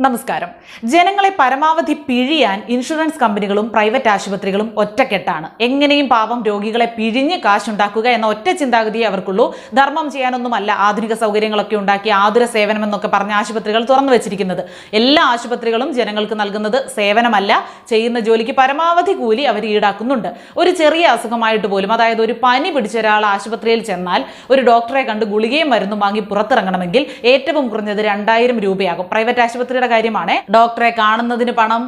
നമസ്കാരം. ജനങ്ങളെ പരമാവധി പിഴിയാൻ ഇൻഷുറൻസ് കമ്പനികളും പ്രൈവറ്റ് ആശുപത്രികളും ഒറ്റക്കെട്ടാണ്. എങ്ങനെയും പാവം രോഗികളെ പിഴിഞ്ഞ് കാശുണ്ടാക്കുക എന്ന ഒറ്റ ചിന്താഗതിയെ അവർക്കുള്ളൂ. ധർമ്മം ചെയ്യാനൊന്നുമല്ല ആധുനിക സൗകര്യങ്ങളൊക്കെ ഉണ്ടാക്കി ആതുര സേവനം എന്നൊക്കെ പറഞ്ഞ ആശുപത്രികൾ തുറന്നു വെച്ചിരിക്കുന്നത്. എല്ലാ ആശുപത്രികളും ജനങ്ങൾക്ക് നൽകുന്നത് സേവനമല്ല, ചെയ്യുന്ന ജോലിക്ക് പരമാവധി കൂലി അവർ ഈടാക്കുന്നുണ്ട്. ഒരു ചെറിയ അസുഖമായിട്ട് പോലും, അതായത് ഒരു പനി പിടിച്ച ഒരാൾ ആശുപത്രിയിൽ ചെന്നാൽ ഒരു ഡോക്ടറെ കണ്ട് ഗുളികയും മരുന്നും വാങ്ങി പുറത്തിറങ്ങണമെങ്കിൽ ഏറ്റവും കുറഞ്ഞത് 2000 രൂപയാകും. പ്രൈവറ്റ് ആശുപത്രിയുടെ കാര്യമാണ്. ഡോക്ടറെ കാണുന്നതിന് പണം,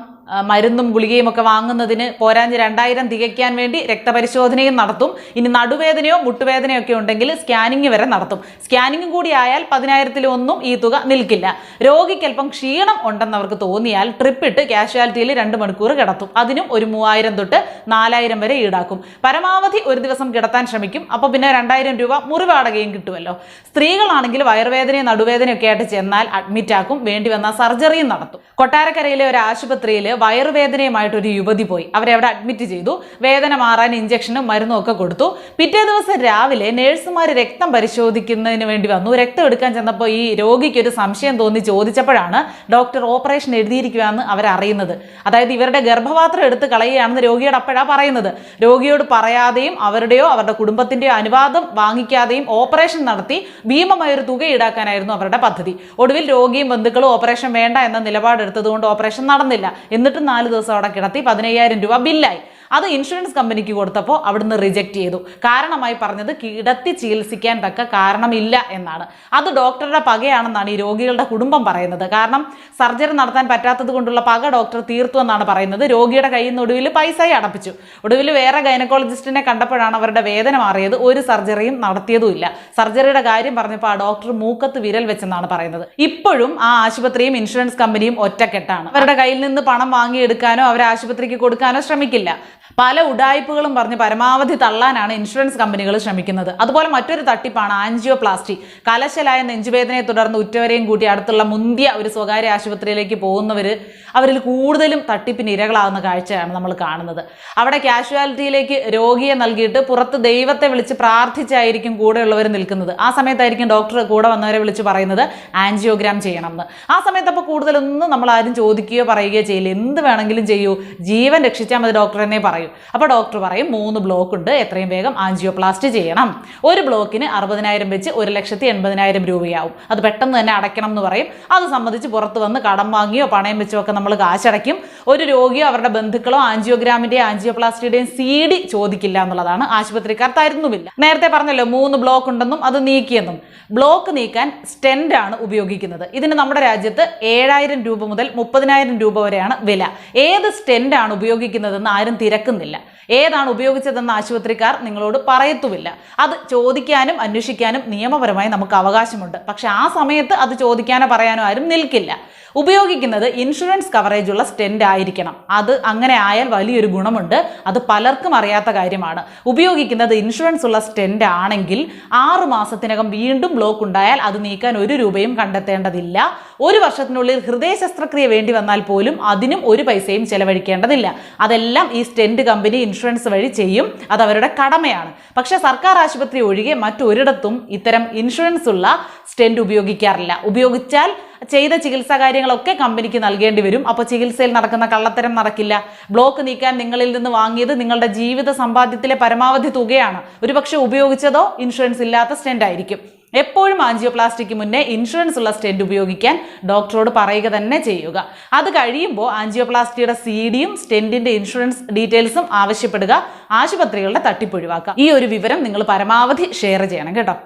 മരുന്നും ഗുളികയും ഒക്കെ വാങ്ങുന്നതിന് പോരാഞ്ഞ് 2000 തികയ്ക്കാൻ വേണ്ടി രക്തപരിശോധനയും നടത്തും. ഇനി നടുവേദനയോ മുട്ടുവേദനയോ ഒക്കെ ഉണ്ടെങ്കിൽ സ്കാനിങ് വരെ നടത്തും. സ്കാനിങ്ങും കൂടി ആയാൽ 10,000-ലൊന്നും ഈ തുക നിൽക്കില്ല. രോഗിക്ക് അല്പം ക്ഷീണം ഉണ്ടെന്നവർക്ക് തോന്നിയാൽ ട്രിപ്പിട്ട് കാഷ്വാലിറ്റിയിൽ 2 മണിക്കൂർ കിടത്തും. അതിനും ഒരു 3000 തൊട്ട് 4000 വരെ ഈടാക്കും. പരമാവധി ഒരു ദിവസം കിടത്താൻ ശ്രമിക്കും. അപ്പോൾ പിന്നെ 2000 രൂപ മുറിവാടകയും കിട്ടുമല്ലോ. സ്ത്രീകളാണെങ്കിൽ വയറുവേദനയും നടുവേദനയൊക്കെ ആയിട്ട് ചെന്നാൽ അഡ്മിറ്റ് ആക്കും. വേണ്ടി വന്ന സർജറിയും നടത്തും. കൊട്ടാരക്കരയിലെ ഒരു ആശുപത്രിയിൽ വയറുവേദനയുമായിട്ട് ഒരു യുവതി പോയി. അവരെ അവിടെ അഡ്മിറ്റ് ചെയ്തു. വേദന മാറാൻ ഇഞ്ചക്ഷനും മരുന്നും ഒക്കെ കൊടുത്തു. പിറ്റേ ദിവസം രാവിലെ നഴ്സുമാർ രക്തം പരിശോധിക്കുന്നതിന് വേണ്ടി വന്നു. രക്തം എടുക്കാൻ ചെന്നപ്പോൾ ഈ രോഗിക്ക് ഒരു സംശയം തോന്നി ചോദിച്ചപ്പോഴാണ് ഡോക്ടർ ഓപ്പറേഷൻ എഴുതിയിരിക്കുകയെന്ന് അവരറിയുന്നത്. അതായത് ഇവരുടെ ഗർഭപാത്രം എടുത്ത് കളയുകയാണെന്ന് രോഗിയോട് അപ്പോഴാണ് പറയുന്നത്. രോഗിയോട് പറയാതെയും അവരുടെയോ അവരുടെ കുടുംബത്തിന്റെയോ അനുവാദം വാങ്ങിക്കാതെയും ഓപ്പറേഷൻ നടത്തി ഭീമമായൊരു തുക ഈടാക്കാനായിരുന്നു അവരുടെ പദ്ധതി. ഒടുവിൽ രോഗിയും ബന്ധുക്കളും ഓപ്പറേഷൻ വേണ്ട എന്ന നിലപാടെടുത്തതുകൊണ്ട് ഓപ്പറേഷൻ നടന്നില്ല. എന്നിട്ടും 4 ദിവസം അവിടെ കിടത്തി 15000 രൂപ ബില്ലായി. അത് ഇൻഷുറൻസ് കമ്പനിക്ക് കൊടുത്തപ്പോൾ അവിടുന്ന് റിജക്റ്റ് ചെയ്തു. കാരണമായി പറഞ്ഞത് കിടത്തി ചികിത്സിക്കാൻ തക്ക കാരണമില്ല എന്നാണ്. അത് ഡോക്ടറുടെ പകയാണെന്നാണ് ഈ രോഗികളുടെ കുടുംബം പറയുന്നത്. കാരണം സർജറി നടത്താൻ പറ്റാത്തത് കൊണ്ടുള്ള പക ഡോക്ടർ തീർത്തു എന്നാണ് പറയുന്നത്. രോഗിയുടെ കയ്യിൽ നിന്ന് ഒടുവിൽ പൈസയും അടപ്പിച്ചു. ഒടുവിൽ വേറെ ഗൈനക്കോളജിസ്റ്റിനെ കണ്ടപ്പോഴാണ് അവരുടെ വേദന മാറിയത്. ഒരു സർജറിയും നടത്തിയതുമില്ല. സർജറിയുടെ കാര്യം പറഞ്ഞപ്പോൾ ആ ഡോക്ടർ മൂക്കത്ത് വിരൽ വെച്ചെന്നാണ് പറയുന്നത്. ഇപ്പോഴും ആ ആശുപത്രിയും ഇൻഷുറൻസ് കമ്പനിയും ഒറ്റക്കെട്ടാണ്. അവരുടെ കയ്യിൽ നിന്ന് പണം വാങ്ങിയെടുക്കാനോ അവരെ ആശുപത്രിക്ക് കൊടുക്കാനോ ശ്രമിക്കില്ല. പല ഉഡായിപ്പുകളും പറഞ്ഞ് പരമാവധി തള്ളാനാണ് ഇൻഷുറൻസ് കമ്പനികൾ ശ്രമിക്കുന്നത്. അതുപോലെ മറ്റൊരു തട്ടിപ്പാണ് ആൻജിയോപ്ലാസ്റ്റി. കലശലായ നെഞ്ചുവേദനയെ തുടർന്ന് ഉറ്റവരെയും കൂട്ടി അടുത്തുള്ള മുന്തിയ ഒരു സ്വകാര്യ ആശുപത്രിയിലേക്ക് അവരിൽ കൂടുതലും തട്ടിപ്പിന് ഇരകളാകുന്ന കാഴ്ചയാണ് നമ്മൾ കാണുന്നത്. അവിടെ കാഷ്വാലിറ്റിയിലേക്ക് രോഗിയെ നൽകിയിട്ട് പുറത്ത് ദൈവത്തെ വിളിച്ച് പ്രാർത്ഥിച്ചായിരിക്കും കൂടെയുള്ളവർ നിൽക്കുന്നത്. ആ സമയത്തായിരിക്കും ഡോക്ടർ കൂടെ വന്നവരെ വിളിച്ച് പറയുന്നത് ആൻജിയോഗ്രാം ചെയ്യണം എന്ന്. ആ സമയത്ത് അപ്പോൾ കൂടുതലൊന്നും നമ്മൾ ആരും ചോദിക്കുകയോ പറയുകയോ ചെയ്യില്ല. എന്ത് വേണമെങ്കിലും ചെയ്യൂ, ജീവൻ രക്ഷിച്ചാൽ മതി ഡോക്ടർ എന്നെ പറയും. അപ്പോൾ ഡോക്ടർ പറയും 3 ബ്ലോക്ക് ഉണ്ട്, എത്രയും വേഗം ആൻജിയോപ്ലാസ്റ്റി ചെയ്യണം. ഒരു ബ്ലോക്കിന് 60,000 വെച്ച് 1,80,000 രൂപയാവും. അത് പെട്ടെന്ന് തന്നെ അടയ്ക്കണം എന്ന് പറയും. അത് സംബന്ധിച്ച് പുറത്ത് വന്ന് കടം വാങ്ങിയോ പണയം വെച്ചോ ഒക്കെ നമ്മൾ കാശടയ്ക്കും. ഒരു രോഗിയോ അവരുടെ ബന്ധുക്കളോ ആൻജിയോഗ്രാമിന്റെയും ആൻജിയോപ്ലാസ്റ്റിയുടെയും CD ചോദിക്കില്ല എന്നുള്ളതാണ്. ആശുപത്രിക്കാർ തരുന്നുമില്ല. നേരത്തെ പറഞ്ഞല്ലോ 3 ബ്ലോക്ക് ഉണ്ടെന്നും അത് നീക്കിയെന്നും. ബ്ലോക്ക് നീക്കാൻ സ്റ്റെൻഡ് ആണ് ഉപയോഗിക്കുന്നത്. ഇതിന് നമ്മുടെ രാജ്യത്ത് 7,000 രൂപ മുതൽ 30,000 രൂപ വരെയാണ് വില. ഏത് സ്റ്റെൻഡ് ആണ് ഉപയോഗിക്കുന്നതെന്ന് ആരും തിരക്കുന്നില്ല. ഏതാണ് ഉപയോഗിച്ചതെന്ന് ആശുപത്രിക്കാർ നിങ്ങളോട് പറയത്തുമില്ല. അത് ചോദിക്കാനും അന്വേഷിക്കാനും നിയമപരമായി നമുക്ക് അവകാശമുണ്ട്. പക്ഷെ ആ സമയത്ത് അത് ചോദിക്കാനോ പറയാനോ ആരും നിൽക്കില്ല. ഉപയോഗിക്കുന്നത് ഇൻഷുറൻസ് കവറേജ് ഉള്ള സ്റ്റെൻഡ് ആയിരിക്കണം. അത് അങ്ങനെ ആയാൽ വലിയൊരു ഗുണമുണ്ട്. അത് പലർക്കും അറിയാത്ത കാര്യമാണ്. ഉപയോഗിക്കുന്നത് ഇൻഷുറൻസ് ഉള്ള സ്റ്റെൻഡ് ആണെങ്കിൽ 6 മാസത്തിനകം വീണ്ടും ബ്ലോക്ക് ഉണ്ടായാൽ അത് നീക്കാൻ 1 രൂപയും കണ്ടെത്തേണ്ടതില്ല. 1 വർഷത്തിനുള്ളിൽ ഹൃദയ ശസ്ത്രക്രിയ വേണ്ടി വന്നാൽ പോലും അതിനും 1 പൈസയും ചെലവഴിക്കേണ്ടതില്ല. അതെല്ലാം ഈ സ്റ്റെൻഡ് കമ്പനി ഇൻഷുറൻസ് വഴി ചെയ്യും. അത് അവരുടെ കടമയാണ്. പക്ഷെ സർക്കാർ ആശുപത്രി ഒഴികെ മറ്റൊരിടത്തും ഇത്തരം ഇൻഷുറൻസ് ഉള്ള സ്റ്റെൻഡ് ഉപയോഗിക്കാറില്ല. ഉപയോഗിച്ചാൽ ചെയ്ത ചികിത്സാ കാര്യങ്ങളൊക്കെ കമ്പനിക്ക് നൽകേണ്ടി വരും. അപ്പോൾ ചികിത്സയിൽ നടക്കുന്ന കള്ളത്തരം നടക്കില്ല. ബ്ലോക്ക് നീക്കാൻ നിങ്ങളിൽ നിന്ന് വാങ്ങിയത് നിങ്ങളുടെ ജീവിത സമ്പാദ്യത്തിലെ പരമാവധി തുകയാണ്. ഒരുപക്ഷെ ഉപയോഗിച്ചതോ ഇൻഷുറൻസ് ഇല്ലാത്ത സ്റ്റെൻഡ് ആയിരിക്കും. എപ്പോഴും ആൻജിയോപ്ലാസ്റ്റിക്ക് മുന്നേ ഇൻഷുറൻസ് ഉള്ള സ്റ്റെൻഡ് ഉപയോഗിക്കാൻ ഡോക്ടറോട് പറയുക തന്നെ ചെയ്യുക. അത് കഴിയുമ്പോൾ ആൻജിയോപ്ലാസ്റ്റിയുടെ CDയും സ്റ്റെൻഡിന്റെ ഇൻഷുറൻസ് ഡീറ്റെയിൽസും ആവശ്യപ്പെടുക. ആശുപത്രികളുടെ തട്ടിപ്പൊഴിവാക്കുക. ഈ ഒരു വിവരം നിങ്ങൾ പരമാവധി ഷെയർ ചെയ്യണം കേട്ടോ.